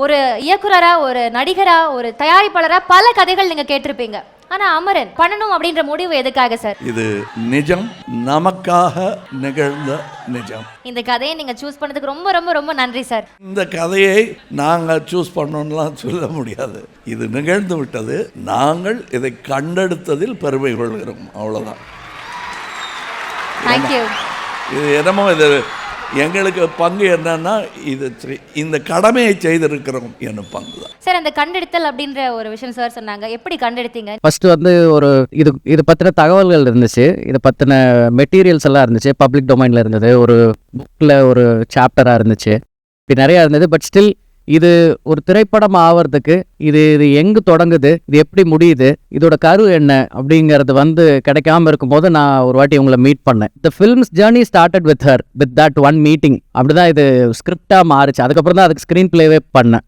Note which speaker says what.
Speaker 1: ஒரு இயக்குனரா, ஒரு நடிகரா, ஒரு தயாரிப்பாளரா பல கதைகள் நீங்க கேட்டிருப்பீங்க. ஆனா அமரன் பண்ணணும் அப்படின்ற முடிவு எதுக்காக சார்?
Speaker 2: இது நிஜம், நமக்காக நிகழ்ந்த நிஜம்.
Speaker 1: இந்த கதையை நீங்க சூஸ் பண்ணதுக்கு ரொம்ப ரொம்ப ரொம்ப நன்றி சார்.
Speaker 2: இந்த கதையை நாங்கள் சூஸ் பண்ணோம்லாம் சொல்ல முடியாது. இது நிகழ்ந்து விட்டது. நாங்கள் இதை கண்டெடுத்ததில் பெருமை கொள்கிறோம், அவ்வளோதான்.
Speaker 1: தேங்க்யூ.
Speaker 2: இது என்னமோ இது எங்களுக்கு பங்கு என்னன்னா இது இந்த கடமையை செய்திருக்கிறோம் என்னும் பங்கு தான்
Speaker 1: சார். அந்த கண்டெடுத்தல் அப்படின்ற ஒரு விஷயம் சார் சொன்னாங்க, எப்படி கண்டெடுத்தீங்க?
Speaker 3: ஃபர்ஸ்ட் வந்து ஒரு இது பற்றின தகவல்கள் இருந்துச்சு, இது பற்றின மெட்டீரியல்ஸ் எல்லாம் இருந்துச்சு, பப்ளிக் டொமைனில் இருந்தது, ஒரு புக்கில் ஒரு சாப்டராக இருந்துச்சு, இப்படி நிறையா இருந்தது. பட் ஸ்டில் இது ஒரு திரைப்படம் ஆகிறதுக்கு இது எங்கே தொடங்குது, இது எப்படி முடியுது, இதோட கரு என்ன அப்படிங்கிறது வந்து கிடைக்காம இருக்கும்போது நான் ஒரு வாட்டி உங்களை மீட் பண்ணேன். த films journey started with her, with that one meeting. அப்படிதான் இது ஸ்கிரிப்டாக மாறிச்சு. அதுக்கப்புறம் தான் அதுக்கு ஸ்க்ரீன் பிளேவே பண்ணேன்.